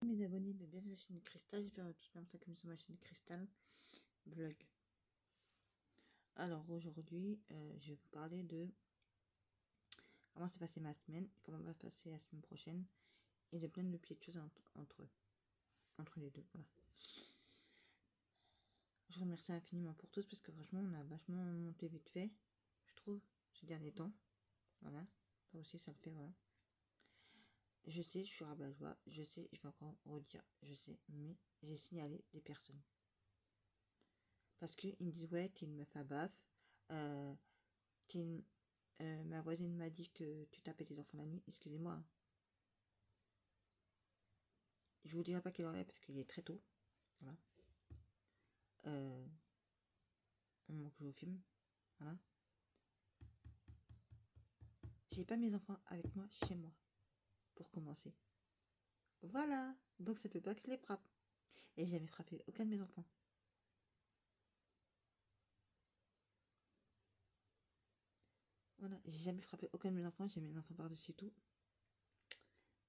Mes abonnés de bienvenue sur la chaîne Cristal, j'espère que tous bien que sur ma chaîne Cristal Vlog. Alors aujourd'hui, je vais vous parler de comment s'est passée ma semaine, comment va passer la semaine prochaine, et de plein de petites choses entre les deux. Voilà. Je remercie infiniment pour tous parce que franchement, on a vachement monté vite fait, je trouve, ces derniers temps. Voilà, ça aussi, ça le fait, voilà. Je sais, je suis rabat-joie, je sais, je vais encore redire, je sais, mais j'ai signalé des personnes. Parce qu'ils me disent, ouais, t'es une meuf à baf, ma voisine m'a dit que tu tapais tes enfants la nuit, excusez-moi. Hein. Je vous dirai pas quelle heure il est parce qu'il est très tôt. Voilà. Au moment que je vous filme. Voilà. J'ai pas mes enfants avec moi chez moi. Pour commencer. Voilà. Donc ça peut pas que je les frappe. Et j'ai jamais frappé aucun de mes enfants. Voilà. J'ai jamais frappé aucun de mes enfants. J'ai mes enfants par-dessus tout.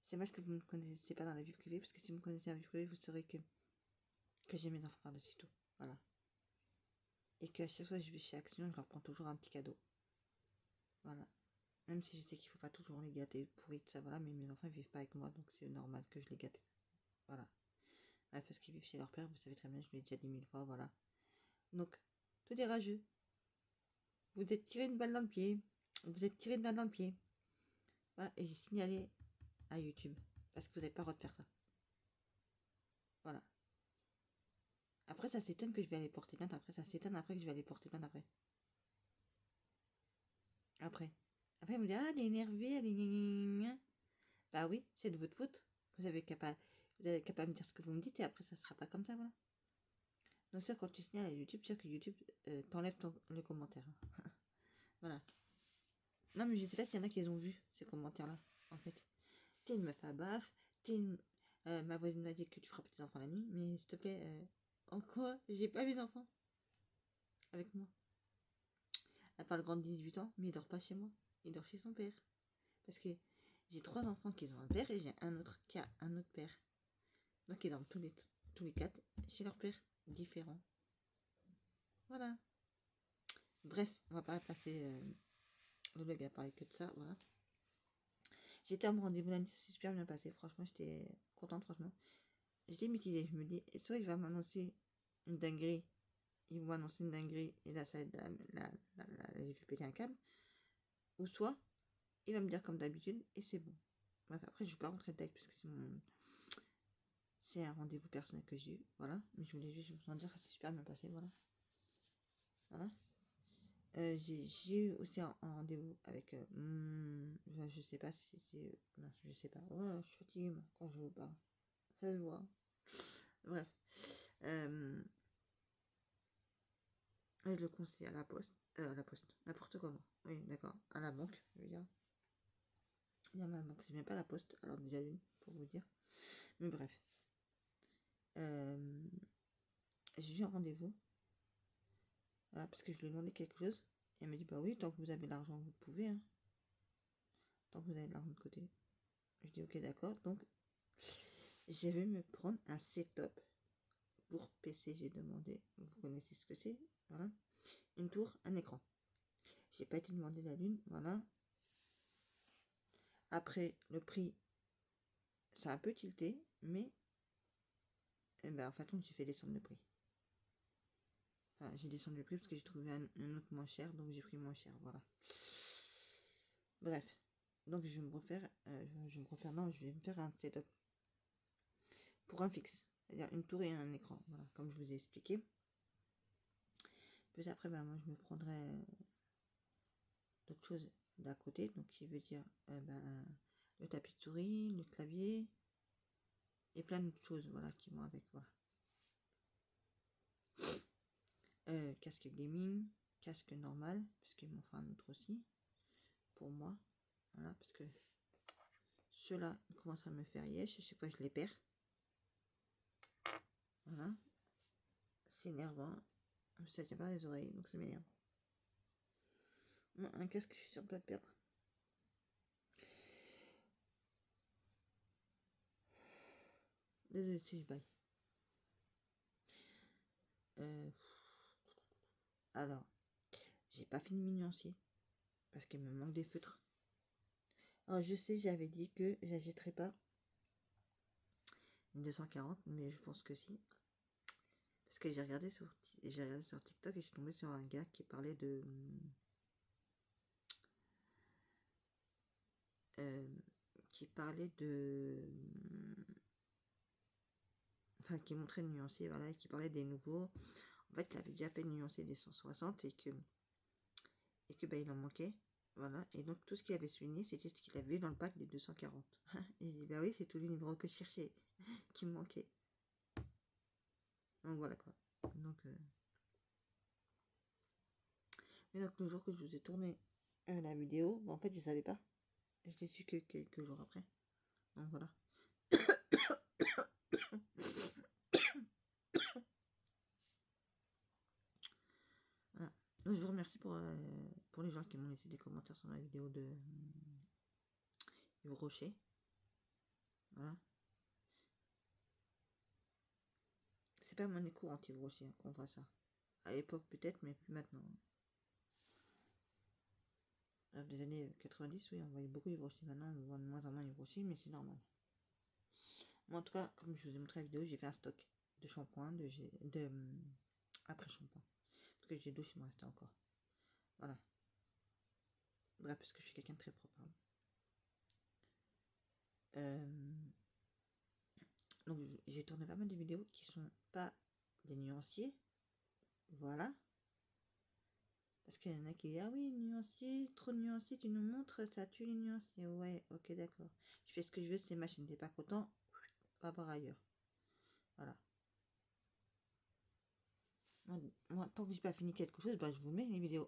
C'est dommage que vous ne me connaissez pas dans la vie privée. Parce que si vous me connaissez dans la vie privée, vous saurez que j'ai mes enfants par-dessus tout. Voilà. Et qu'à chaque fois que je vais chez Action, je leur prends toujours un petit cadeau. Voilà. Même si je sais qu'il faut pas toujours les gâter pourris, tout ça, voilà, mais mes enfants ils vivent pas avec moi, donc c'est normal que je les gâte. Voilà. Ouais, parce qu'ils vivent chez leur père, vous savez très bien, je l'ai déjà dit 1000 fois, voilà. Donc, tout est rageux. Vous êtes tiré une balle dans le pied. Vous êtes tiré une balle dans le pied. Voilà, et j'ai signalé à YouTube. Parce que vous n'avez pas le droit de faire ça. Voilà. Après, ça s'étonne que je vais aller porter plainte. Après, ça s'étonne après que je vais aller porter plainte après. Après. Après, ils me disent, ah, elle est énervée, elle est gna. Bah oui, c'est de votre faute. Vous avez qu'à pas me dire ce que vous me dites et après, ça sera pas comme ça, voilà. Donc ça, quand tu signales à YouTube, c'est que YouTube t'enlève le commentaire. Voilà. Non, mais je sais pas s'il y en a qui les ont vus, ces commentaires-là, en fait. T'es une meuf à baf, ma voisine m'a dit que tu frappais tes enfants la nuit, mais s'il te plaît, en quoi j'ai pas mes enfants avec moi. À part le grand de 18 ans, mais il dort pas chez moi. Il dort chez son père. Parce que j'ai 3 enfants qui ont un père et j'ai un autre qui a un autre père. Donc ils dorment tous les 4 chez leur père, différents. Voilà. Bref, on va pas passer le vlog à parler que de ça, voilà. J'étais à mon rendez-vous lundi, ça s'est super bien passé, franchement, j'étais contente, franchement. J'étais mitigée, je me dis, soit il va m'annoncer une dinguerie, ils vont m'annoncer une dinguerie, et là, ça va être j'ai fait péter un câble, ou soit, il va me dire comme d'habitude, et c'est bon. Bref, après, je vais pas rentrer dedans, parce que c'est un rendez-vous personnel que j'ai eu, voilà, mais je voulais juste vous en dire, ça s'est super bien passé, voilà. Voilà. J'ai eu aussi un rendez-vous avec. Je sais pas si c'est. Je sais pas. Ouais, je suis fatiguée moi, quand je vous parle. Ça se voit. Bref. Je le conseille à la poste. À la poste. N'importe comment. Oui, d'accord. À la banque, je veux dire. Il y a ma banque, c'est même pas la poste. Alors, déjà une, pour vous dire. Mais bref. J'ai eu un rendez-vous. Voilà, parce que je lui ai demandé quelque chose. Et elle m'a dit, bah oui, tant que vous avez l'argent, vous pouvez. Hein. Tant que vous avez de l'argent de côté. Je dis, ok, d'accord. Donc, je vais me prendre un setup pour PC. J'ai demandé, vous connaissez ce que c'est, voilà. Une tour, un écran. J'ai pas été demander la lune, voilà. Après, le prix, ça a un peu tilté, mais en fait, j'ai fait descendre le prix. Enfin, j'ai descendu le prix parce que j'ai trouvé un autre moins cher, donc j'ai pris moins cher, voilà. Bref, donc je vais me refaire, non, je vais me faire un setup pour un fixe, c'est-à-dire une tour et un écran, voilà, comme je vous ai expliqué. Puis après, moi, je me prendrai d'autres choses d'à côté, donc qui veut dire le tapis de souris, le clavier et plein d'autres choses, voilà, qui vont avec, voilà. Casque gaming, casque normal, parce qu'ils m'en font un autre aussi, pour moi, voilà, parce que ceux-là commencent à me faire yesh, à chaque fois je les perds, voilà, c'est énervant, ça tient pas les oreilles, donc ça m'énerve. Un casque, je suis sûre de pas le perdre. Désolé si je baille. Alors, j'ai pas fini mes nuanciers parce qu'il me manque des feutres. Alors, je sais, j'avais dit que j'achèterais pas une 240, mais je pense que si. Parce que j'ai regardé sur TikTok et je suis tombée sur un gars qui parlait de. euh, qui parlait de. Enfin, qui montrait le nuancier, voilà, et qui parlait des nouveaux. En fait, il avait déjà fait le nuancier des 160 et que bah, il en manquait. Voilà, et donc tout ce qu'il avait souligné, c'était ce qu'il avait vu dans le pack des 240. Et il dit, bah oui, c'est tous les numéros que je cherchais, qui me manquaient. Donc voilà quoi. Donc, et donc le jour que je vous ai tourné la vidéo, bah, en fait, je savais pas. Je l'ai su que quelques jours après. Donc voilà. Voilà. Donc, je vous remercie pour les gens qui m'ont laissé des commentaires sur la vidéo de Yves Rocher. Voilà. C'est pas mon écho anti Rocher hein, qu'on voit ça. À l'époque peut-être, mais plus maintenant. Des années 90, oui, on voyait beaucoup Yves Rocher. Maintenant, on voit de moins en moins Yves Rocher, mais c'est normal. Moi, en tout cas, comme je vous ai montré la vidéo, j'ai fait un stock de shampoing, après-shampoing. Parce que j'ai 2 chez moi restait encore. Voilà. Bref, parce que je suis quelqu'un de très propre. Hein. Donc, j'ai tourné pas mal de vidéos qui sont pas des nuanciers. Voilà. Parce qu'il y en a qui disent, ah oui, nuancier, trop de nuanciers, tu nous montres, ça tue les nuanciers. Ouais, ok, d'accord. Je fais ce que je veux, c'est ma chaîne, t'es pas content, va voir ailleurs. Voilà. Moi, tant que j'ai pas fini quelque chose, bah, je vous mets les vidéos.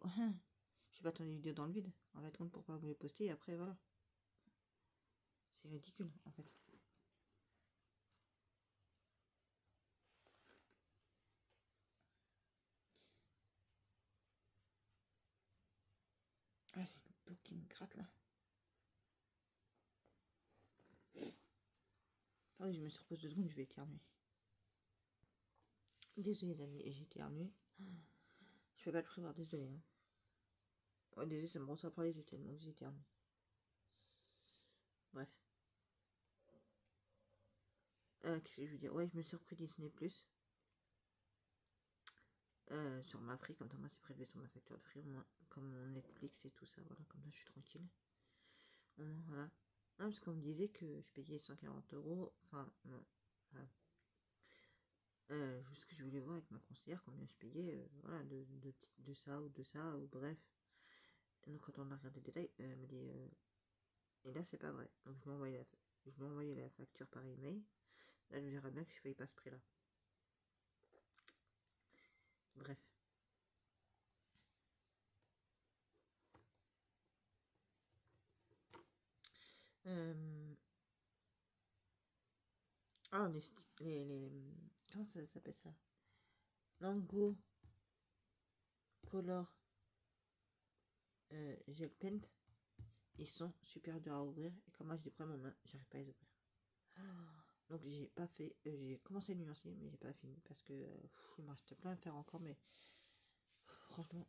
Je vais pas attendre les vidéos dans le vide. En fait, compte pour pas vous les poster et après, voilà. C'est ridicule, en fait. Ah, j'ai le dos qui me gratte là. Attendez, je me repose 2 secondes, je vais éternuer. Désolé, les amis, j'ai éternué. Je peux pas le prévoir, désolé. Hein. Oh, désolé, ça me ressort par les yeux tellement que j'ai éternué. Bref. Qu'est-ce que je veux dire? Ouais, je me suis repris Disney Plus. Sur ma free, comme ça, moi, c'est prélevé sur ma facture de free, moi, comme mon Netflix et tout ça, voilà, comme ça, je suis tranquille. Voilà. Non, parce qu'on me disait que je payais 140 €, enfin, non. Voilà. Juste que je voulais voir avec ma conseillère combien je payais, voilà, de ça, ou bref. Et donc, quand on a regardé les détails, elle m'a dit, et là, c'est pas vrai. Donc, je lui ai envoyé la facture par email. Là, je me dirais bien que je paye pas ce prix-là. Bref. Ah, comment ça s'appelle ça? Lango Color Gel Paint. Ils sont super durs à ouvrir. Et comme moi, je les prends à ma main, j'arrive pas à les ouvrir. Donc, j'ai pas fait. J'ai commencé à nuancer, mais j'ai pas fini. Parce que il me reste plein à faire encore. Mais franchement,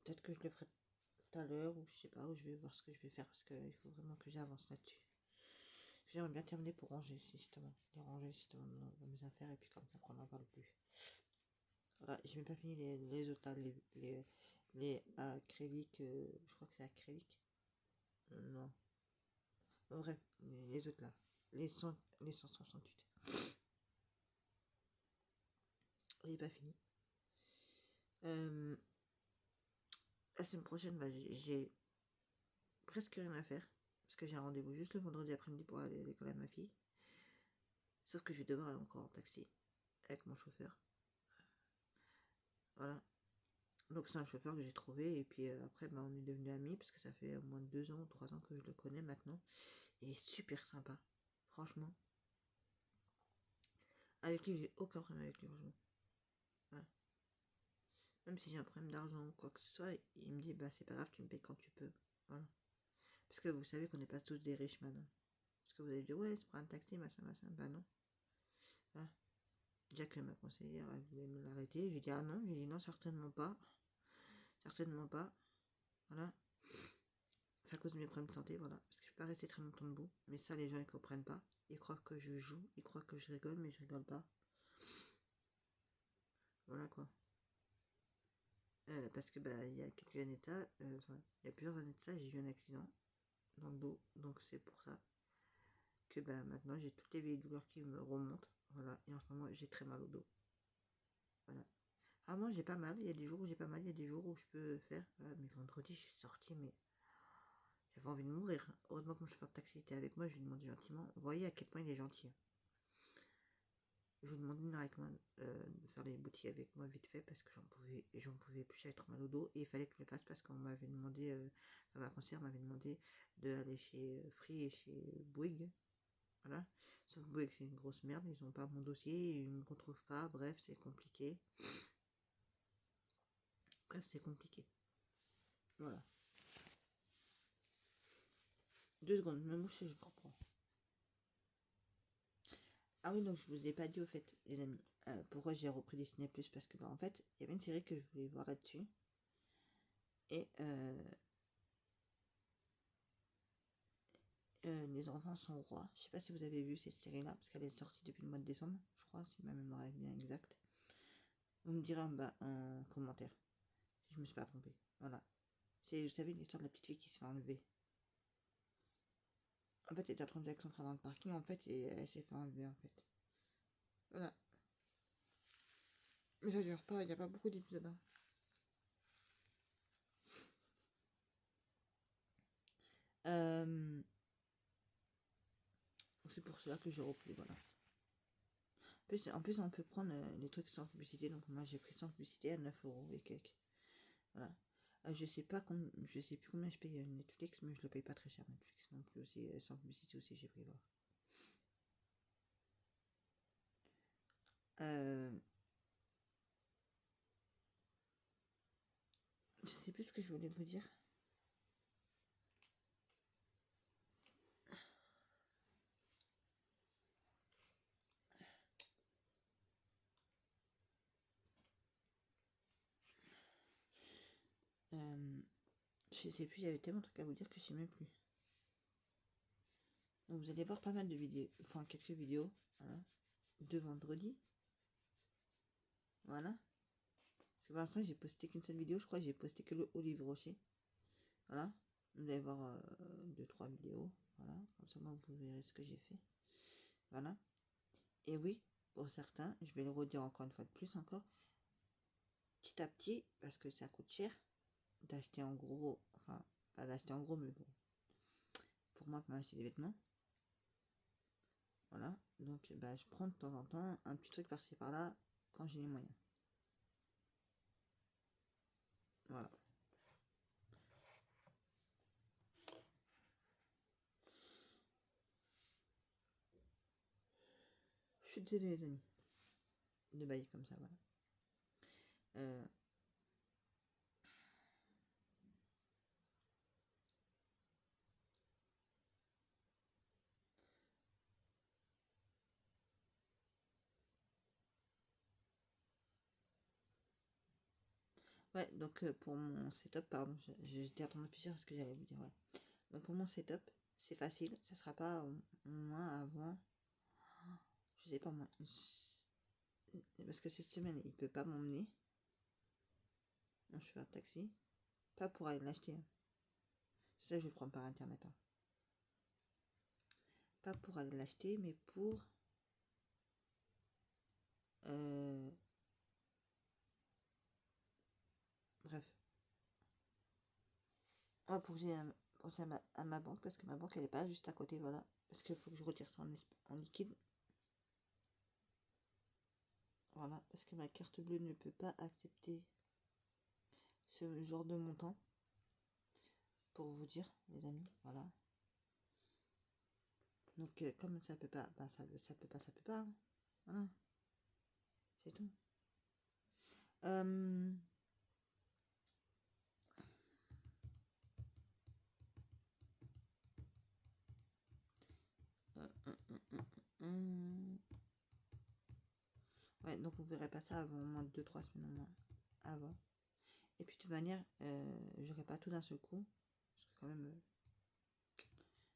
peut-être que je le ferai tout à l'heure. Ou je sais pas. Ou je vais voir ce que je vais faire. Parce qu'il faut vraiment que j'avance là-dessus. J'aimerais bien terminer pour ranger, justement. Les ranger, justement, dans mes affaires. Et puis, comme ça, on n'en parle plus. Voilà, j'ai même pas fini les autres là, les acryliques, je crois que c'est acrylique. Non. Bref, les autres là, les 168. J'ai pas fini. La semaine prochaine, bah, j'ai presque rien à faire. Parce que j'ai un rendez-vous juste le vendredi après-midi pour aller à l'école à ma fille. Sauf que je vais devoir aller encore en taxi avec mon chauffeur. Voilà. Donc c'est un chauffeur que j'ai trouvé et puis après bah, on est devenus amis parce que ça fait au moins 2 ans ou 3 ans que je le connais maintenant. Il est super sympa, franchement. Avec lui j'ai aucun problème avec lui, franchement. Voilà. Même si j'ai un problème d'argent ou quoi que ce soit, il me dit bah c'est pas grave, tu me payes quand tu peux. Voilà. Parce que vous savez qu'on n'est pas tous des riches maintenant. Parce que vous allez dire ouais c'est pour un taxi, machin, machin. Bah non. Jack m'a conseillé, elle voulait me l'arrêter. J'ai dit ah non, j'ai dit non, certainement pas. Certainement pas. Voilà. C'est à cause de mes problèmes de santé, voilà. Parce que je peux pas rester très longtemps debout. Mais ça, les gens, ils comprennent pas. Ils croient que je joue, ils croient que je rigole, mais je rigole pas. Voilà quoi. Parce que bah il y a quelques années de ça, enfin, il y a plusieurs années de ça, j'ai eu un accident dans le dos. Donc c'est pour ça que bah maintenant j'ai toutes les vieilles douleurs qui me remontent. Voilà. Et en ce moment, j'ai très mal au dos. Voilà. Ah moi j'ai pas mal, il y a des jours où j'ai pas mal, il y a des jours où je peux faire. Mais vendredi je suis sortie, mais j'avais envie de mourir. Heureusement que mon chauffeur de taxi était avec moi, je lui ai demandé gentiment. Vous voyez à quel point il est gentil. Je lui ai demandé de venir avec moi, de faire les boutiques avec moi vite fait parce que j'en pouvais plus, j'avais trop mal au dos et il fallait que je le fasse parce qu'on m'avait demandé, enfin, ma conseillère m'avait demandé d'aller chez Free et chez Bouygues. Voilà. Sauf que Bouygues c'est une grosse merde, ils ont pas mon dossier, ils me retrouvent pas, bref c'est compliqué. Bref c'est compliqué. Voilà. 2 secondes, me mouche et je vous reprends. Ah oui, donc je vous ai pas dit au fait, les amis, pourquoi j'ai repris Disney Plus parce que bah en fait, il y avait une série que je voulais voir là-dessus. Et les enfants sont rois. Je sais pas si vous avez vu cette série-là, parce qu'elle est sortie depuis le mois de décembre, je crois, si ma mémoire est bien exacte. Vous me direz en bas en commentaire si je me suis pas trompée. Voilà. C'est, vous savez, l'histoire de la petite fille qui se fait enlever. En fait, elle était en train de avec son frère dans le parking, en fait, et elle s'est fait enlever, en fait. Voilà. Mais ça dure pas, il n'y a pas beaucoup d'épisodes. Hein. C'est pour cela que j'ai repris, voilà. En plus, on peut prendre les trucs sans publicité, donc moi j'ai pris sans publicité à 9 € et quelques. Voilà. Je sais plus combien je paye Netflix, mais je le paye pas très cher Netflix non plus aussi, sans publicité aussi j'ai pris voir. Je sais plus ce que je voulais vous dire. Je sais plus, il y avait tellement de trucs à vous dire que je sais même plus. Donc vous allez voir pas mal de vidéos, enfin quelques vidéos, voilà, de vendredi. Voilà. Parce que pour l'instant j'ai posté qu'une seule vidéo, je crois que j'ai posté que le Olive Rocher. Voilà. Vous allez voir 2-3 vidéos. Voilà. Comme ça moi, vous verrez ce que j'ai fait. Voilà. Et oui, pour certains, je vais le redire encore une fois de plus encore. Petit à petit, parce que ça coûte cher d'acheter en gros, enfin pas d'acheter en gros, mais bon, pour moi pour m'acheter des vêtements. Voilà, donc bah, je prends de temps en temps un petit truc par-ci par-là quand j'ai les moyens. Voilà. Je suis désolée les amis de bailler comme ça, voilà. Ouais, donc pour mon setup, pardon, j'étais en train de réfléchir à ce que j'allais vous dire, ouais. Donc pour mon setup, c'est facile, ça sera pas moins avant, je sais pas moi, parce que cette semaine il peut pas m'emmener, mon chauffeur de taxi, pas pour aller l'acheter, hein. Ça je vais prendre par internet, hein. Pas pour aller l'acheter, mais pour bref, pour que j'ai pensé à ma banque, parce que ma banque elle est pas juste à côté, voilà, parce qu'il faut que je retire ça en liquide. Voilà, parce que ma carte bleue ne peut pas accepter ce genre de montant. Pour vous dire, les amis, voilà. Donc, comme ça peut pas, bah, ça peut pas, ça peut pas. Hein. Voilà, c'est tout. Euh, Ouais, donc vous verrez pas ça avant au moins 2-3 semaines au moins avant. Et puis de toute manière, j'aurai pas tout d'un seul coup. Parce que quand même,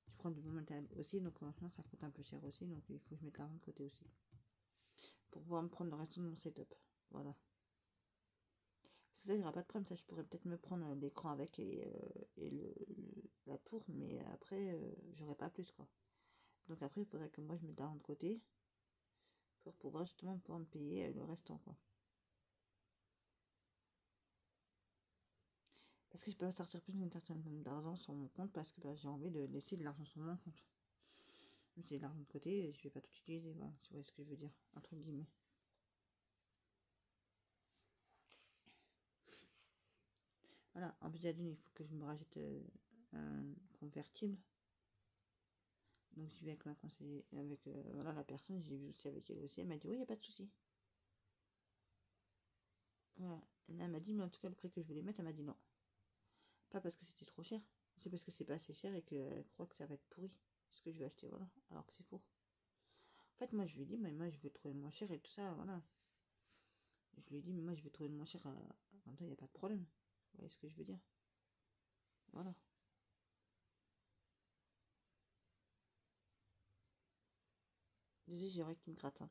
je prends du bon matériel aussi, donc franchement ça coûte un peu cher aussi, donc il faut que je mette l'argent de côté aussi. Pour pouvoir me prendre le reste de mon setup. Voilà. Ça, il n'y aura pas de problème, ça je pourrais peut-être me prendre l'écran avec et la tour, mais après j'aurai pas plus quoi. Donc après il faudrait que moi je mette l'argent de côté pour pouvoir justement pouvoir me payer le restant quoi. Parce que je peux pas sortir plus d'une certaine somme d'argent sur mon compte parce que bah, j'ai envie de laisser de l'argent sur mon compte. Même si j'ai de l'argent de côté, je vais pas tout utiliser, voilà, si vous voyez ce que je veux dire, entre guillemets. Voilà, en plus d'une, il faut que je me rajoute un convertible. Donc je vais avec ma conseillère, avec voilà, la personne, j'ai vu aussi avec elle aussi, elle m'a dit oui, il n'y a pas de souci. Voilà, elle m'a dit, mais en tout cas, le prix que je voulais mettre, elle m'a dit non. Pas parce que c'était trop cher, c'est parce que c'est pas assez cher et qu'elle croit que ça va être pourri, ce que je vais acheter, voilà, alors que c'est faux. En fait, moi, je lui ai dit, mais moi, je veux trouver le moins cher et tout ça, voilà. Je lui ai dit, mais moi, je veux trouver le moins cher, comme ça, il n'y a pas de problème. Vous voyez ce que je veux dire? Voilà. Désolé, j'ai l'oreille qui me gratte. Hein.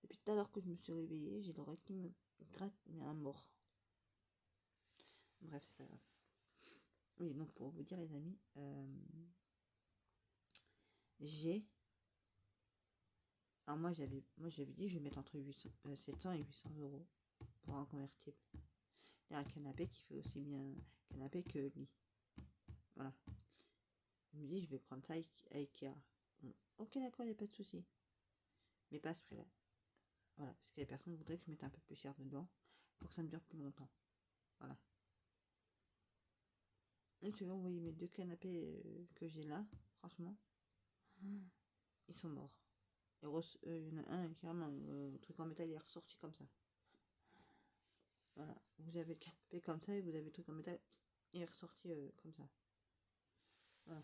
Depuis tout à l'heure que je me suis réveillée, j'ai l'oreille qui me gratte, mais à mort. Bref, c'est pas grave. Oui, donc pour vous dire, les amis, j'ai. Alors moi j'avais dit, je vais mettre entre 700 et 800 euros pour un convertible. Il y a un canapé qui fait aussi bien canapé que lit. Voilà. Je me dis, je vais prendre ça à Ikea. Ok, d'accord, il n'y a pas de souci. Mais pas à ce prix-là. Voilà, parce que les personnes voudraient que je mette un peu plus cher dedans pour que ça me dure plus longtemps. Voilà. Et tu vois, vous voyez mes deux canapés que j'ai là, franchement, ils sont morts. Il y en a un carrément, le truc en métal il est ressorti comme ça. Voilà, vous avez le canapé comme ça et vous avez le truc en métal, il est ressorti comme ça. Voilà,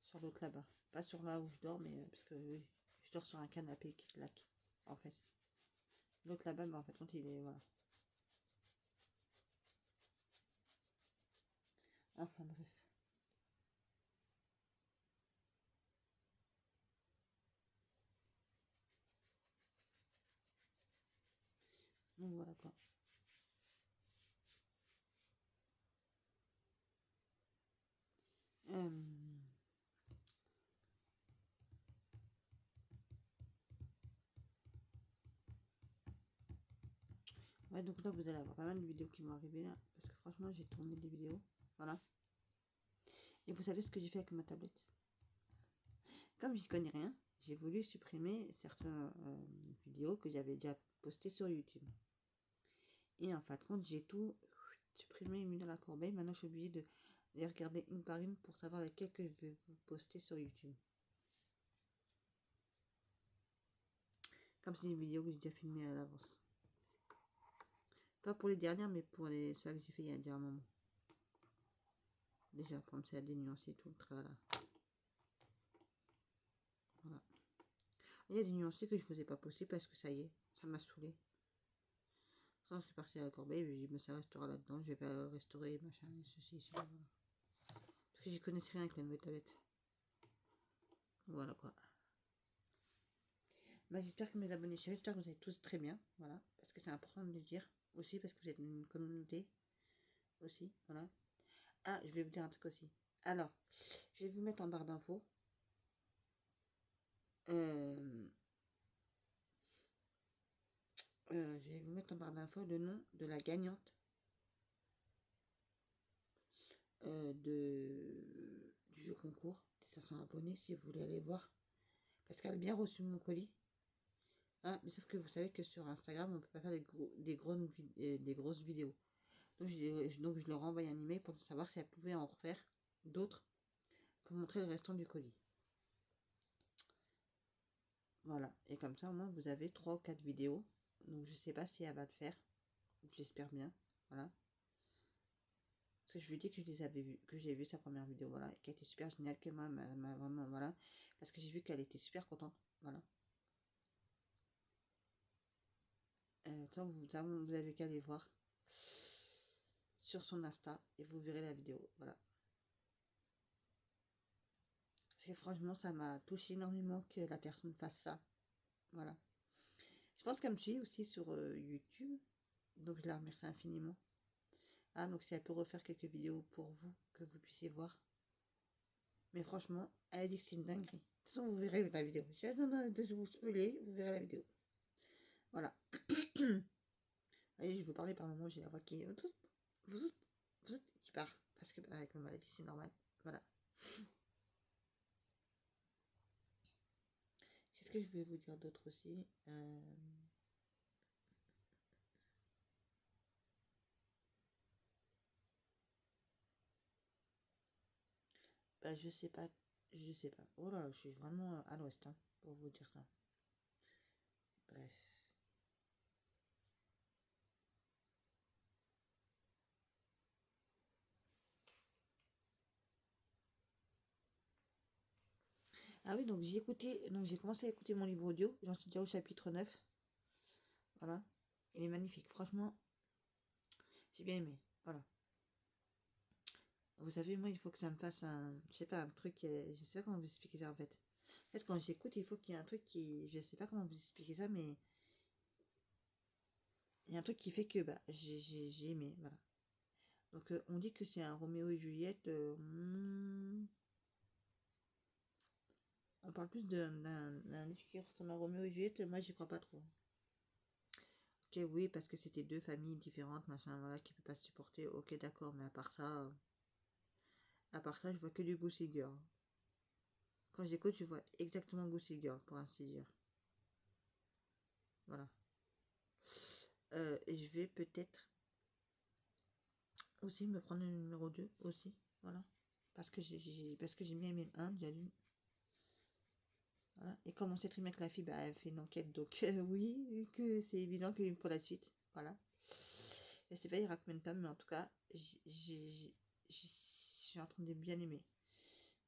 sur l'autre là-bas. Pas sur là où je dors, mais parce que oui, je dors sur un canapé qui claque, en fait. L'autre là-bas, mais en fait, quand il est, voilà. Enfin bref. Donc voilà quoi. Euh, Ouais, donc là, vous allez avoir pas mal de vidéos qui vont arriver là. Parce que franchement, j'ai tourné des vidéos. Voilà. Et vous savez ce que j'ai fait avec ma tablette? Comme j'y connais rien, j'ai voulu supprimer certaines vidéos que j'avais déjà postées sur YouTube. Et en fin de compte, j'ai tout supprimé et mis dans la corbeille. Maintenant, je suis obligée de les regarder une par une pour savoir lesquelles que je vais vous poster sur YouTube. Comme c'est une vidéo que j'ai déjà filmée à l'avance. Pas pour les dernières, mais pour les celles que j'ai fait il y a déjà un moment. Déjà, pour me servir des nuanciers et tout le tralala. Voilà. Il y a des nuanciers que je ne vous ai pas postés parce que ça y est, ça m'a saoulé. Quand je suis partie à la corbeille, je me ça restera là-dedans. Je vais pas restaurer machin, ceci, cela, voilà. Parce que j'y connaissais rien avec la nouvelle tablette. Voilà quoi. Bah, j'espère que mes abonnés, j'espère que vous allez tous très bien. Voilà. Parce que c'est important de le dire aussi, parce que vous êtes une communauté aussi. Voilà. Ah, je vais vous dire un truc aussi. Alors, je vais vous mettre en barre d'infos. Euh, je vais vous mettre en barre d'infos le nom de la gagnante du jeu concours des 500 abonnés si vous voulez aller voir. Parce qu'elle a bien reçu mon colis. Ah, mais sauf que vous savez que sur Instagram, on peut pas faire des grosses vidéos. Donc je leur ai envoyé un email pour savoir si elle pouvait en refaire d'autres pour montrer le restant du colis. Voilà. Et comme ça, au moins, vous avez 3 ou 4 vidéos. Donc je sais pas si elle va le faire. J'espère bien. Voilà. Parce que je lui dis que je les avais vus, que j'ai vu sa première vidéo, voilà, qui a été super géniale, qu'elle m'a vraiment, voilà. Parce que j'ai vu qu'elle était super contente, voilà. ça, vous avez qu'à aller voir sur son Insta et vous verrez la vidéo. Voilà. Parce que franchement, ça m'a touché énormément que la personne fasse ça. Voilà. Je pense qu'elle me suit aussi sur YouTube. Donc, je la remercie infiniment. Ah, donc si elle peut refaire quelques vidéos pour vous, que vous puissiez voir. Mais franchement, elle a dit que c'est une dinguerie. De toute façon, vous verrez la vidéo. Je vais attendre de vous spoiler, vous verrez la vidéo. Voilà. Allez, je vais vous parler par moment, j'ai la voix qui part. Parce que avec ma maladie, c'est normal. Voilà. Qu'est-ce que je vais vous dire d'autre aussi Bah, je sais pas. Je sais pas. Oh là, je suis vraiment à l'ouest, hein, pour vous dire ça. Bref. Ah oui, donc j'ai commencé à écouter mon livre audio. J'en suis déjà au chapitre 9. Voilà. Il est magnifique. Franchement, j'ai bien aimé. Voilà. Vous savez, moi, il faut que ça me fasse je sais pas, un truc, je sais pas comment vous expliquer ça en fait. En fait, quand j'écoute, il faut qu'il y ait un truc je sais pas comment vous expliquer ça, mais il y a un truc qui fait que, bah, j'ai aimé, voilà. Donc, on dit que c'est un Roméo et Juliette, on parle plus d'un livre qui ressemble à Roméo et Juliette, moi, j'y crois pas trop. Ok, oui, parce que c'était deux familles différentes, machin, voilà, qui ne peut pas se supporter, ok, d'accord, mais à part ça, je vois que du Gossip Girl. Quand j'écoute, je vois exactement Gossip Girl, pour ainsi dire. Voilà. Je vais peut-être aussi me prendre le numéro 2 aussi. Voilà. Parce que j'ai bien aimé le 1, déjà lu. Voilà. Et comme on sait très bien que la fille, bah, elle fait une enquête, donc oui, que c'est évident qu'il me faut la suite. Voilà. Je sais pas, il raconte combien de temps, mais en tout cas, je suis en train de bien aimer.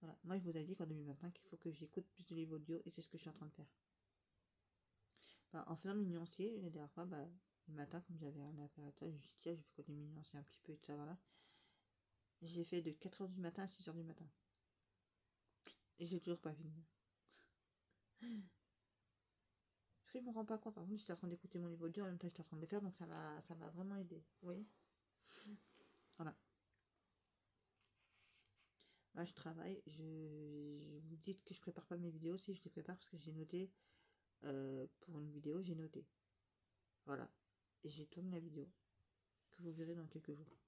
Voilà. Moi, je vous avais dit qu'en 2025, il faut que j'écoute plus de livres audio, et c'est ce que je suis en train de faire. Bah, en faisant Mignoncier, la dernière fois, bah, le matin, comme j'avais rien à faire à ça, je me suis dit, tiens, je vais écouter Mignoncier un petit peu et tout ça, voilà. J'ai fait de 4h du matin à 6h du matin. Et j'ai toujours pas fini. Je me rends pas compte. Par contre, j'étais en train d'écouter mon livre audio en même temps que j'étais en train de le faire, donc ça m'a vraiment aidé. Vous voyez. Voilà. Moi, je travaille. Vous dites que je prépare pas mes vidéos. Si, je les prépare parce que j'ai noté. Pour une vidéo, j'ai noté. Voilà. Et j'ai tourné la vidéo. Que vous verrez dans quelques jours.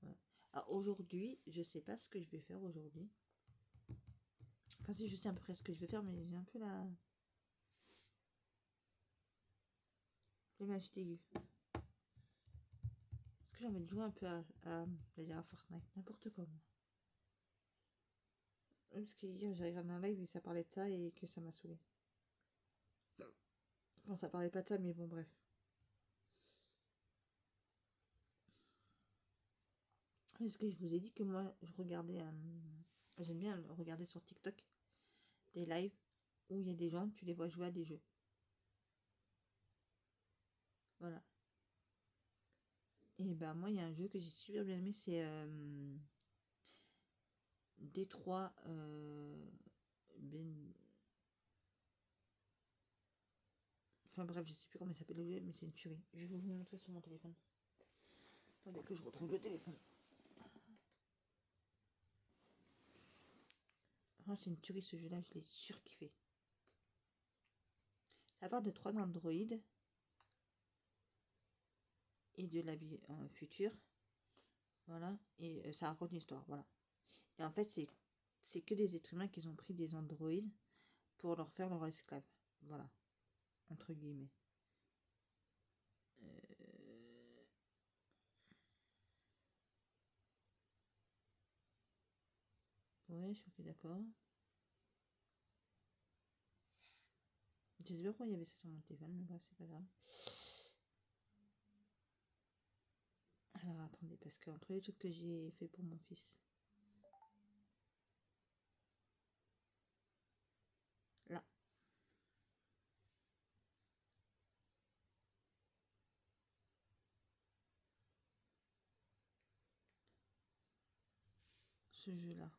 Voilà. Alors aujourd'hui, je sais pas ce que je vais faire aujourd'hui. Enfin, si, je sais à peu près ce que je vais faire, mais j'ai un peu la machine aiguë. Parce que j'ai envie de jouer un peu à Fortnite, n'importe quoi. Parce que hier j'ai regardé un live et ça parlait de ça et que ça m'a saoulé. Enfin, ça parlait pas de ça, mais bon, bref. Est-ce que je vous ai dit que moi, je regardais. J'aime bien regarder sur TikTok des lives où il y a des gens, tu les vois jouer à des jeux. Voilà. Et ben, moi, il y a un jeu que j'ai super bien aimé, c'est Détroit. Enfin bref, je sais plus comment il s'appelle le jeu, mais c'est une tuerie. Je vais vous le montrer sur mon téléphone. Attendez que je retrouve le téléphone. Enfin, c'est une tuerie ce jeu-là, je l'ai surkiffé. Ça part de 3 Android et de la vie future. Voilà. Et ça raconte une histoire. Voilà. Et en fait, c'est que des êtres humains qui ont pris des androïdes pour leur faire leur esclave. Voilà. Entre guillemets. Ouais, je suis ok, d'accord. Je sais pas pourquoi il y avait ça sur mon téléphone, mais bref, c'est pas grave. Alors attendez, parce que entre les trucs que j'ai fait pour mon fils. Là. ce jeu-là.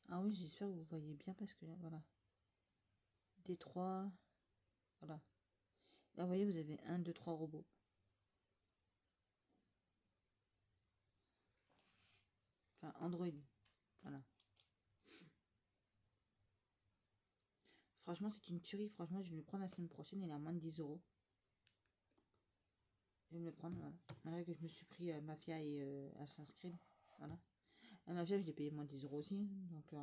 Ah oui, j'espère que vous voyez bien parce que là, voilà. D3, voilà. Là, vous voyez, vous avez 1, 2, 3 robots. Enfin, Android. Voilà. Franchement, c'est une tuerie. Franchement, je vais le prendre la semaine prochaine. Il est à moins de 10 euros. Je vais me le prendre, voilà. Malgré que je me suis pris Mafia et Assassin's Creed. Voilà. Mafia, je l'ai payé moins de 10 euros aussi. Donc,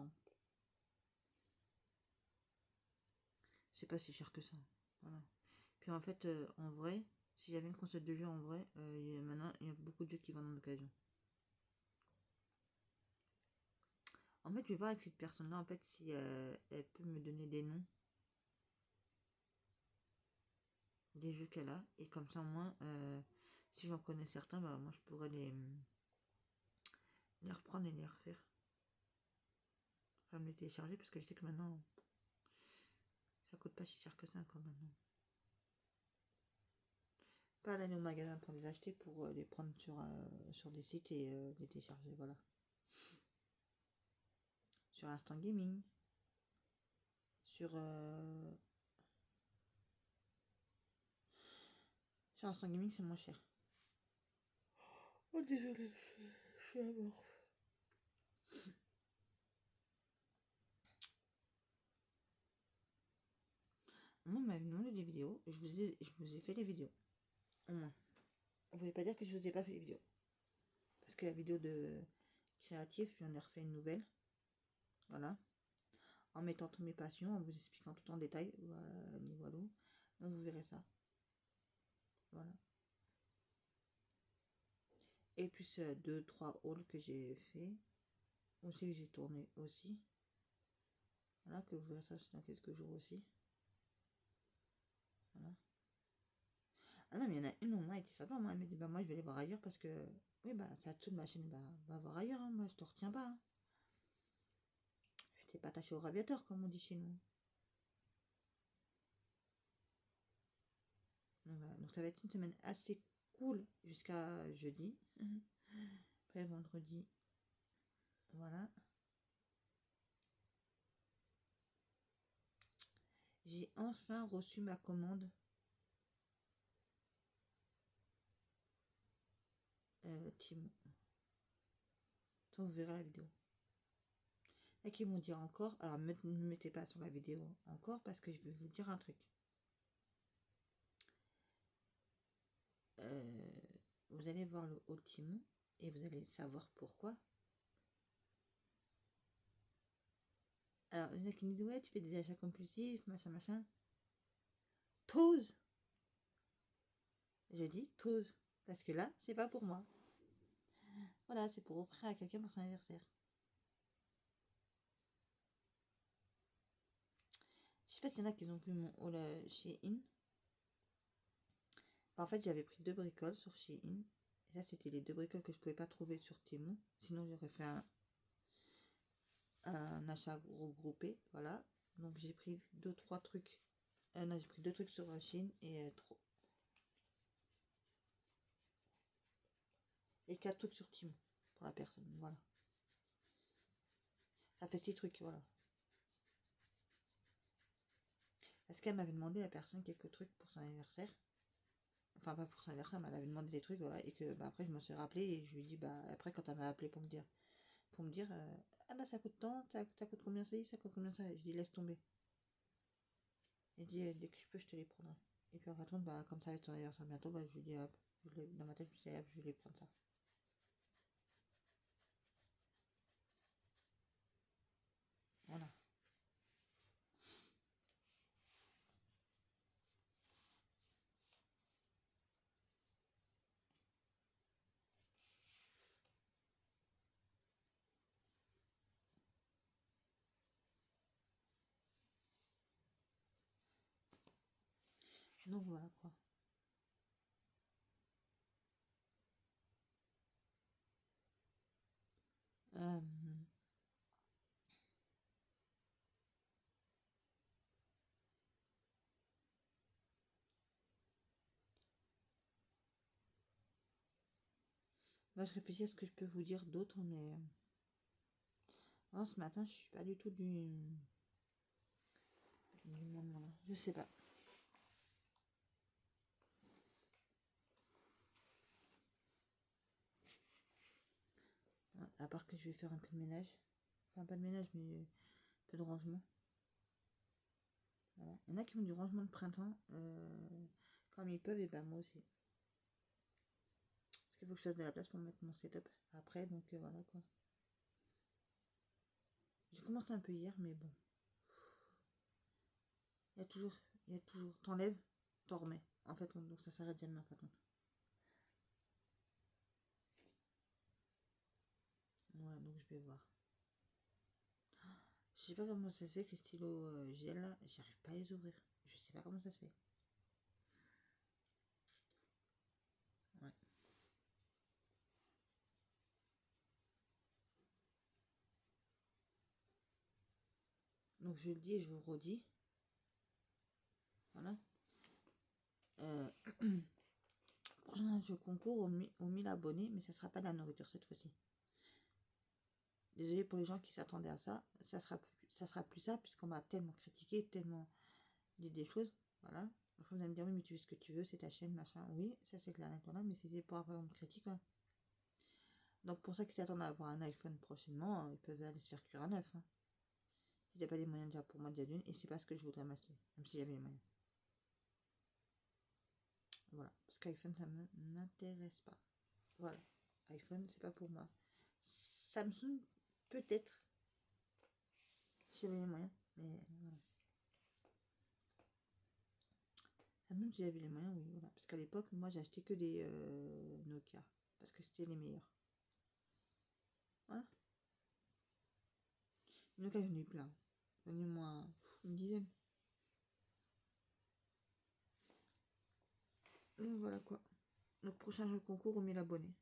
c'est pas si cher que ça. Voilà. Puis en fait, en vrai, si j'avais une console de jeu en vrai, maintenant, il y a beaucoup de jeux qui vendent en occasion. En fait, je vais voir avec cette personne-là, en fait, si elle peut me donner des noms des jeux qu'elle a. Et comme ça, au moins, si j'en connais certains, bah, moi, je pourrais les reprendre et les refaire. Enfin, me les télécharger, parce que je sais que maintenant, ça coûte pas si cher que ça, quand maintenant. Pas d'aller au magasin pour les acheter, pour les prendre sur des sites et les télécharger, voilà. Sur Instant Gaming. Sur Instant Gaming, c'est moins cher. Oh, désolé, je suis à mort. Moi, on m'avait demandé des vidéos, je vous ai fait les vidéos. Au moins. Vous ne pouvez pas dire que je vous ai pas fait les vidéos. Parce que la vidéo de créatif, j'en ai refait une nouvelle. Voilà. En mettant toutes mes passions, en vous expliquant tout en détail. Voilà. Donc vous verrez ça. Voilà. Et puis 2-3 hauls que j'ai fait. Aussi que j'ai tourné aussi. Voilà, que vous verrez ça dans quelques jours aussi. Voilà. Ah non, mais il y en a une où moi, elle était sympa. Moi, elle m'a dit, bah moi, je vais aller voir ailleurs parce que, oui, bah, ça toute ma chaîne, bah, va voir ailleurs. Hein, moi, je te retiens pas. Hein. Je t'ai pas attaché au radiateur, comme on dit chez nous. Donc, voilà. Donc ça va être une semaine assez cool jusqu'à jeudi. Après, vendredi, voilà. J'ai enfin reçu ma commande. Tim. Vous verrez la vidéo. Et qui vont dire encore, alors ne me mettez pas sur la vidéo encore parce que je vais vous dire un truc. Vous allez voir le haut Timon et vous allez savoir pourquoi. Alors, il y en a qui me disent, ouais, tu fais des achats compulsifs, machin, machin. T'oses. Je dis, t'oses. Parce que là, c'est pas pour moi. Voilà, c'est pour offrir à quelqu'un pour son anniversaire. Je sais pas s'il y en a qui ont vu mon haul chez In. En fait, j'avais pris 2 bricoles sur Shein. Et ça, c'était les 2 bricoles que je pouvais pas trouver sur Temu. Sinon, j'aurais fait un achat regroupé. Voilà. Donc, j'ai pris 2-3 trucs. Non, j'ai pris 2 trucs sur Shein et 4 trucs sur Temu pour la personne. Voilà. Ça fait 6 trucs. Voilà. Parce qu'elle m'avait demandé, la personne, quelques trucs pour son anniversaire. Enfin, pas pour son anniversaire, mais elle avait demandé des trucs. Voilà. Et que bah, après, je me suis rappelé et je lui ai dit, bah, après, quand elle m'a appelé pour me dire, ah bah ça coûte tant, ça coûte combien ça coûte combien ça. Je dis laisse tomber. Et dit dès que je peux je te les prendrai. Et puis en fin de compte, bah, comme ça va être son anniversaire bientôt, bah, je lui dis hop, dans ma tête je me dis hop, je vais les prendre ça. Voilà. Donc voilà quoi. Euh, Moi, je réfléchis à ce que je peux vous dire d'autre, mais non, ce matin, je suis pas du tout du moment là. Je sais pas. Ouais, à part que je vais faire un peu de ménage. Enfin, pas de ménage, mais un peu de rangement. Voilà. Il y en a qui font du rangement de printemps comme ils peuvent, et ben moi aussi. Parce qu'il faut que je fasse de la place pour mettre mon setup après, donc voilà quoi. J'ai commencé un peu hier, mais bon. Il y a toujours, t'enlèves, t'en remets. En fait, donc ça s'arrête jamais en fait. Ouais, donc je vais voir. Je sais pas comment ça se fait que les stylos gel là, j'arrive pas à les ouvrir. Je sais pas comment ça se fait. Ouais. Donc je le dis et je vous le redis. Voilà. Prochain jeu concours aux 1000 abonnés, mais ça sera pas de la nourriture cette fois-ci. Désolé pour les gens qui s'attendaient à ça. Ça sera plus ça, puisqu'on m'a tellement critiqué, tellement dit des choses. Voilà. Après, vous allez me dire, oui, mais tu fais ce que tu veux, c'est ta chaîne, machin. Oui, ça c'est clair, voilà, mais c'est pour après on me critique. Hein. Donc, pour ça qu'ils s'attendent à avoir un iPhone prochainement, ils peuvent aller se faire cuire à neuf. Hein. Il n'y a pas les moyens déjà pour moi déjà d'une, et c'est pas ce que je voudrais m'acheter, même si j'avais les moyens. Voilà. Parce qu'iPhone, ça ne m'intéresse pas. Voilà. iPhone, c'est pas pour moi. Samsung, peut-être, si j'avais les moyens, mais voilà. Samsung, si j'avais les moyens, oui, voilà. Parce qu'à l'époque, moi, j'ai acheté que des Nokia, parce que c'était les meilleurs. Voilà. Nokia, j'en ai eu plein. J'en ai eu moins une dizaine. Donc voilà quoi. Donc prochain jeu concours aux 1000 abonnés.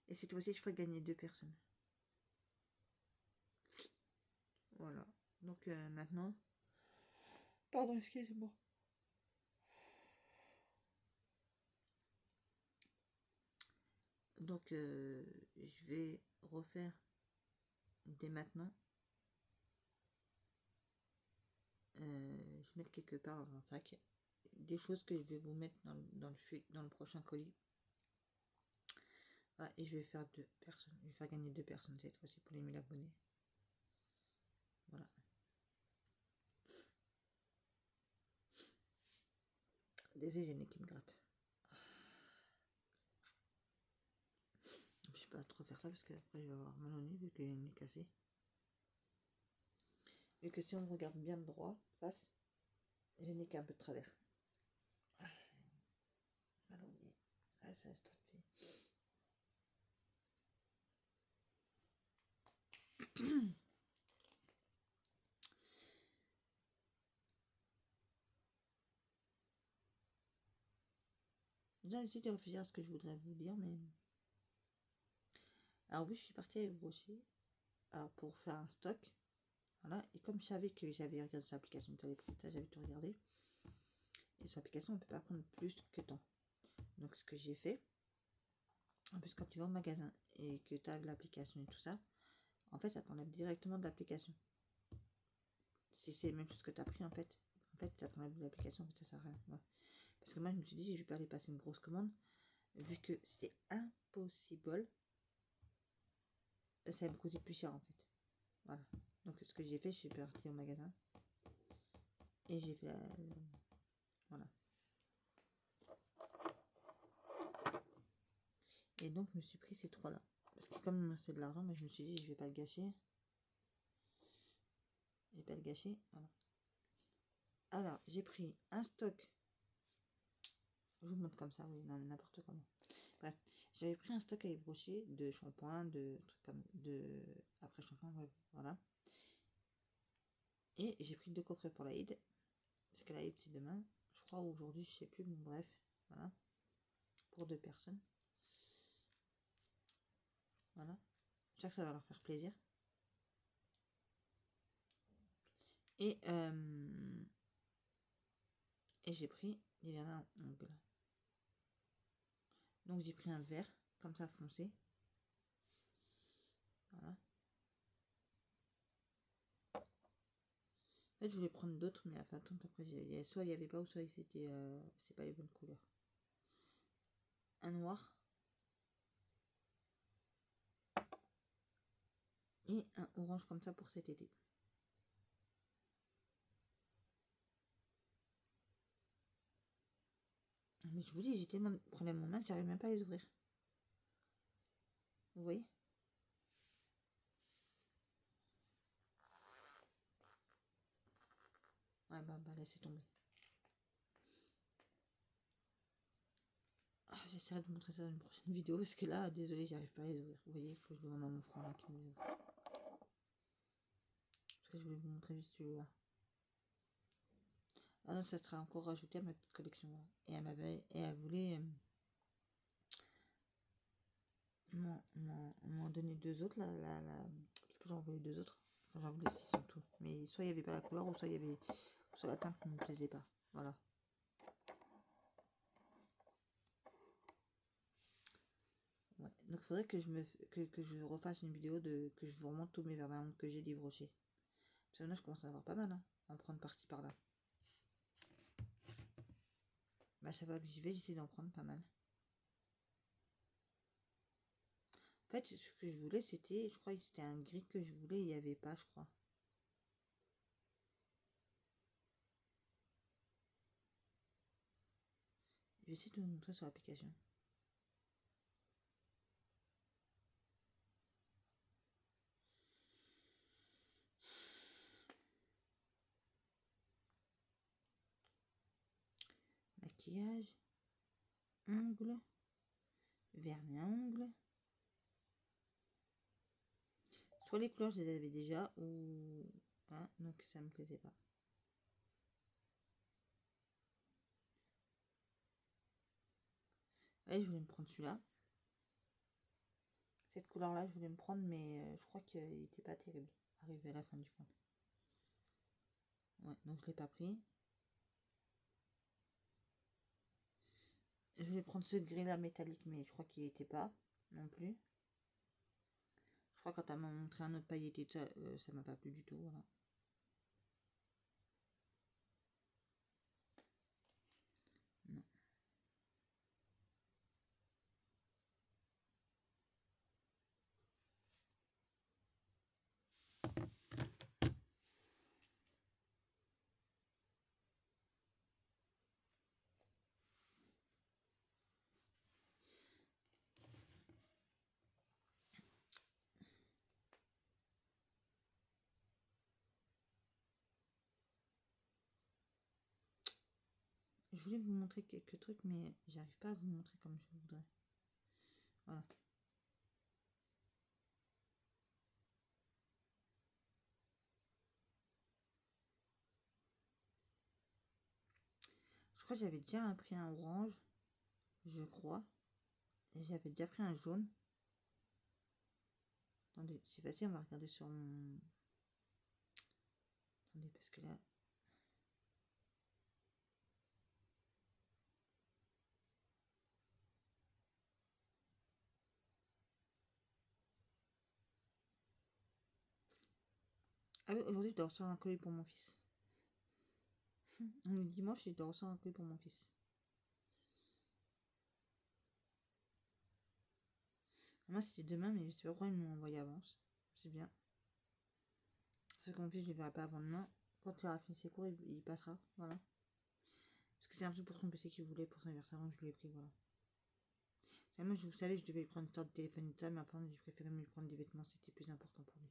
Et cette fois-ci, je ferai gagner 2 personnes. Voilà. Donc maintenant... Pardon, excusez-moi. Donc je vais refaire dès maintenant. Je vais mettre quelque part dans un sac des choses que je vais vous mettre dans le prochain colis. Ah, et je vais faire 2 personnes. Je vais faire gagner 2 personnes cette fois-ci pour les 1000 abonnés. Voilà. Désolé, j'ai le nez qui me gratte. Je vais pas trop faire ça parce qu'après je vais avoir mal au nez vu que j'ai le nez cassé. Vu que si on me regarde bien de droit, face, j'ai le nez qui est un peu de travers. Mal au nez. Ah, ça fait. J'ai essayé de réfléchir à ce que je voudrais vous dire, mais... Alors oui, je suis partie avec Brochet pour faire un stock. Voilà, et comme je savais que j'avais regardé sur l'application de téléportage, j'avais tout regardé. Et sur l'application, on ne peut pas prendre plus que temps. Donc ce que j'ai fait, en plus quand tu vas au magasin et que tu as l'application et tout ça, en fait ça t'enlève directement de l'application. Si c'est la même chose que tu as pris, en fait ça t'enlève de l'application, en fait ça sert à rien. Ouais. Parce que moi je me suis dit, je vais pas aller passer une grosse commande, vu que c'était impossible, ça va me coûter plus cher en fait. Voilà. Donc ce que j'ai fait, je suis partie au magasin et j'ai fait voilà. Et donc je me suis pris ces trois là. Parce que comme il me restait de l'argent, mais je me suis dit je vais pas le gâcher. Je vais pas le gâcher. Voilà. Alors j'ai pris un stock. Je vous montre comme ça, oui, non, n'importe comment. Bref, j'avais pris un stock à Yves Rocher de shampoing, de trucs comme de après shampoing, ouais, voilà. Et j'ai pris 2 coffrets pour l'Aïd. Parce que l'Aïd c'est demain. Je crois aujourd'hui, je sais plus, bon bref, voilà. Pour 2 personnes. Voilà. J'espère que ça va leur faire plaisir. Et j'ai pris des verres à ongles. Donc j'ai pris un vert, comme ça foncé. Voilà. En fait, je voulais prendre d'autres, mais enfin, attends, après, soit il n'y avait pas, ou soit c'était pas les bonnes couleurs. Un noir. Et un orange comme ça pour cet été. Mais je vous dis, j'ai tellement de problèmes en main que j'arrive même pas à les ouvrir. Vous voyez? Ouais, bah laissez tomber. Ah, j'essaierai de vous montrer ça dans une prochaine vidéo parce que là, désolé, j'arrive pas à les ouvrir. Vous voyez, il faut que je demande à mon frère qui me les ouvre. Parce que je voulais vous montrer juste celui-là. Ah donc ça sera encore rajouté à ma petite collection. Et elle voulait m'en donner deux autres parce que j'en voulais deux autres. Enfin, j'en voulais six en tout. Mais soit il n'y avait pas la couleur, ou soit il y avait soit la teinte qui ne me plaisait pas. Voilà. Ouais. Donc il faudrait que je refasse une vidéo que je vous remonte tous mes verres à ongles que j'ai dévrochés. Parce que là je commence à avoir pas mal, hein, en prendre par-ci par-là. Bah, chaque fois que j'y vais, j'essaie d'en prendre pas mal. En fait, ce que je voulais, c'était, je crois que c'était un gris que je voulais, il n'y avait pas, je crois. Je vais essayer de vous montrer sur l'application. Maquillage, ongles, vernis à ongles. Soit les couleurs, je les avais déjà, ou... Hein, donc ça me plaisait pas. Allez, je voulais me prendre celui-là. Cette couleur-là, je voulais me prendre, mais je crois qu'il n'était pas terrible. Arrivé à la fin du compte. Ouais, donc je l'ai pas pris. Je voulais prendre ce gris-là métallique, mais je crois qu'il n'y était pas non plus. Je crois que quand elle m'a montré un autre pailleté, ça m'a pas plu du tout. Voilà. Non. Je voulais vous montrer quelques trucs, mais j'arrive pas à vous montrer comme je voudrais. Voilà. Je crois que j'avais déjà pris un orange, je crois. Et j'avais déjà pris un jaune. Attendez, c'est facile, on va regarder sur mon... Attendez, parce que là... Ah oui, aujourd'hui, je dois recevoir un colis pour mon fils. On est dimanche, je dois recevoir un colis pour mon fils. Moi, c'était demain, mais je sais pas pourquoi ils m'ont envoyé avance. C'est bien. Parce que mon fils, je ne verrai pas avant demain. Quand il aura fini ses cours, il passera. Voilà. Parce que c'est un truc pour son PC qu'il voulait pour son anniversaire, donc je lui ai pris, voilà. Moi, vous savez, je devais lui prendre une sorte de téléphone et tout ça, mais enfin, j'ai préféré lui prendre des vêtements, c'était plus important pour lui.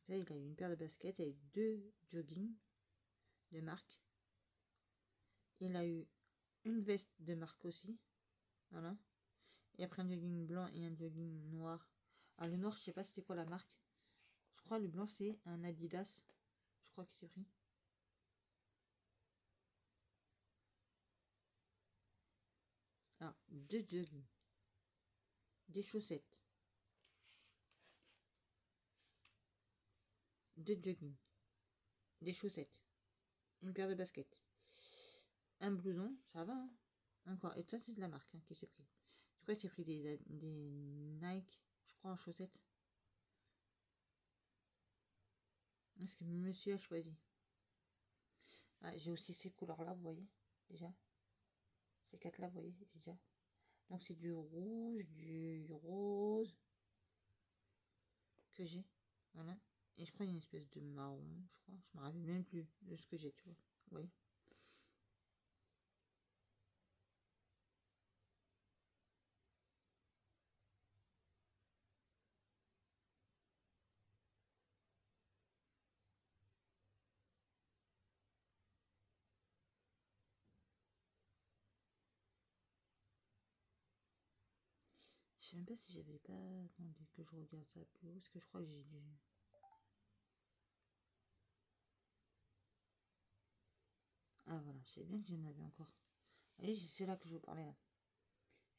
Ça, il a eu une paire de baskets avec deux joggings de marque. Il a eu une veste de marque aussi. Voilà. Et après un jogging blanc et un jogging noir. Alors le noir, je sais pas c'était quoi la marque. Je crois le blanc c'est un Adidas. Je crois qu'il s'est pris. Alors, deux joggings. Des chaussettes. 2 jogging, des chaussettes, une paire de baskets, un blouson, ça va, hein. Encore, et ça c'est de la marque hein, qui s'est pris. Du coup, il s'est pris des Nike, je crois, en chaussettes. Est-ce que monsieur a choisi? Ah, j'ai aussi ces couleurs-là, vous voyez, déjà. Ces quatre-là, vous voyez, déjà. Donc c'est du rouge, du rose que j'ai. Voilà. Et je crois qu'il y a une espèce de marron, je crois. Je me rappelle même plus de ce que j'ai, tu vois. Vous voyez. Je sais même pas si j'avais pas... Attendez que je regarde ça plus haut. Parce que je crois que j'ai dû... Ah voilà, je sais bien que j'en avais encore. Vous voyez, c'est là que je vous parlais là.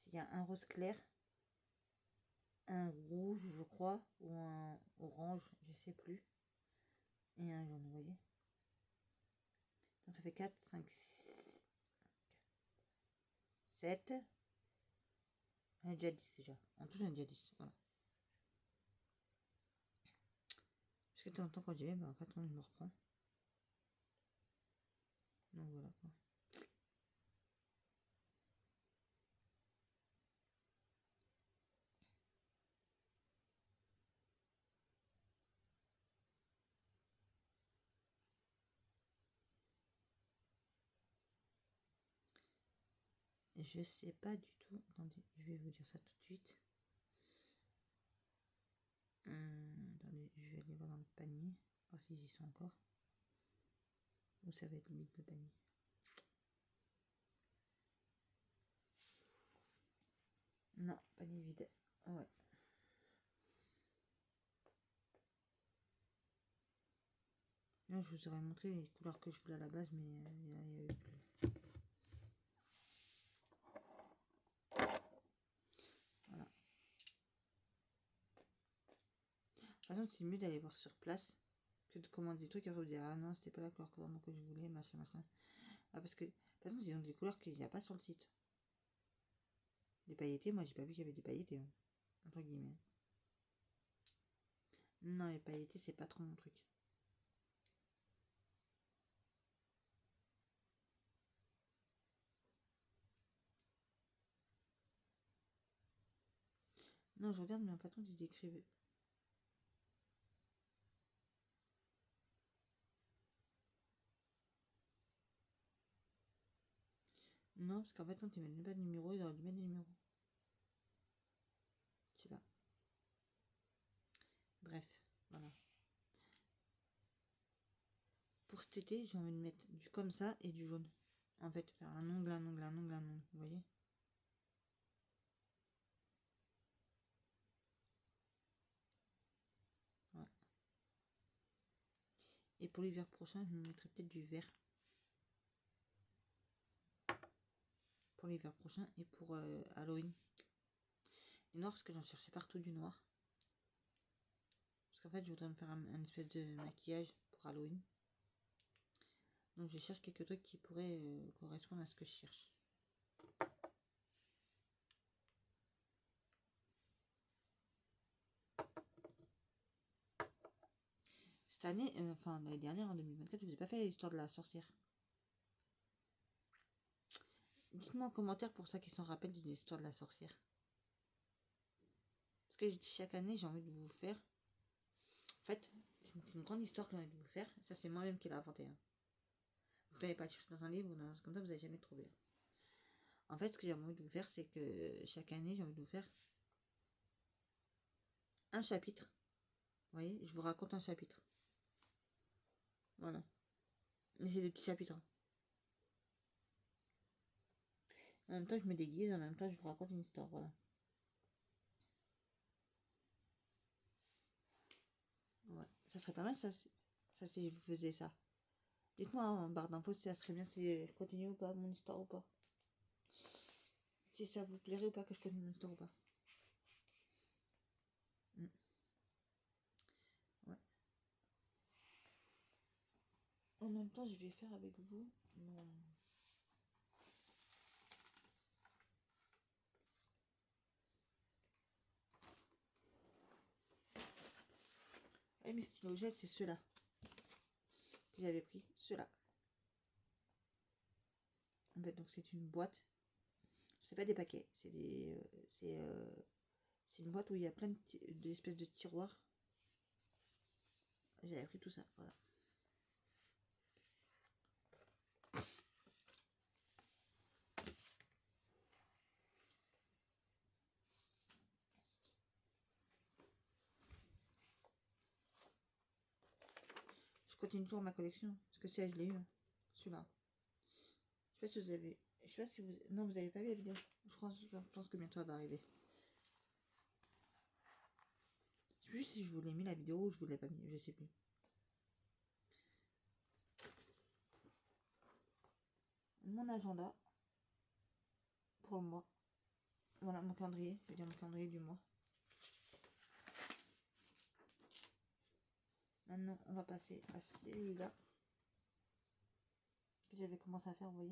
Il y a un rose clair, un rouge, je crois, ou un orange, je sais plus. Et un jaune, vous voyez. Donc ça fait 4, 5, 7. J'en ai déjà 10 déjà. En tout, j'en ai déjà 10. Voilà. Parce que de temps en temps, quand j'y vais, bah, en fait, on me reprend. Donc voilà quoi. Et je sais pas du tout. Attendez, je vais vous dire ça tout de suite. Attendez, je vais aller voir dans le panier. Voir s'ils y sont encore. Ou ça va être vide le panier. Non, panier vide. Ouais. Là, je vous aurais montré les couleurs que je voulais à la base, mais il y a eu plus. Voilà. Par exemple, c'est mieux d'aller voir sur place que de commander des trucs et après vous dire ah non, c'était pas la couleur vraiment que je voulais, machin, machin. Ah, parce que, par exemple, ils ont des couleurs qu'il n'y a pas sur le site. Les pailletés, moi, j'ai pas vu qu'il y avait des pailletés, hein, entre guillemets. Non, les pailletés, c'est pas trop mon truc. Non, je regarde, mais en fait, ils décrivent. Non, parce qu'en fait, non, ils mettent même pas de numéro, ils auraient dû mettre des numéros. Je sais pas. Bref, voilà. Pour cet été, j'ai envie de mettre du comme ça et du jaune. En fait, faire un ongle, un ongle, un ongle, un ongle, vous voyez. Ouais. Et pour l'hiver prochain, je me mettrai peut-être du vert. Pour l'hiver prochain et pour Halloween. Et noir, parce que j'en cherchais partout du noir. Parce qu'en fait, je voudrais me faire un espèce de maquillage pour Halloween. Donc, je cherche quelques trucs qui pourraient correspondre à ce que je cherche. Cette année, enfin l'année dernière, en 2024, je vous ai pas fait l'histoire de la sorcière. Dites-moi en commentaire pour ça qui s'en rappellent d'une histoire de la sorcière. Parce que chaque année, j'ai envie de vous faire. En fait, c'est une grande histoire que j'ai envie de vous faire. Ça, c'est moi-même qui l'ai inventé. Hein. Vous n'avez pas cherché dans un livre ou dans, comme ça, vous n'avez jamais trouvé. En fait, ce que j'ai envie de vous faire, c'est que chaque année, j'ai envie de vous faire un chapitre. Vous voyez, je vous raconte un chapitre. Voilà. Et c'est des petits chapitres. En même temps, je me déguise, en même temps, je vous raconte une histoire. Voilà. Ouais. Ça serait pas mal, ça si je vous faisais ça. Dites-moi en barre d'infos si ça serait bien si je continue ou pas mon histoire ou pas. Si ça vous plairait ou pas que je continue mon histoire ou pas. Mm. Ouais. même temps, je vais faire avec vous mon... Et mes stylos gel, c'est ceux-là que j'avais pris. Ceux-là. En fait, donc c'est une boîte. C'est pas des paquets, c'est des... c'est une boîte où il y a plein d'espèces de tiroirs. J'avais pris tout ça, voilà. Je continue toujours ma collection, parce que celui-là, je l'ai eu, hein. Celui-là. Je sais pas si vous avez... Je sais pas si vous... Non, vous avez pas vu la vidéo. Je pense que bientôt elle va arriver. Je sais plus si je vous l'ai mis la vidéo ou je vous l'ai pas mis, je sais plus. Mon agenda pour le mois. Voilà mon calendrier, je veux dire mon calendrier du mois. Maintenant, on va passer à celui-là que j'avais commencé à faire, vous voyez.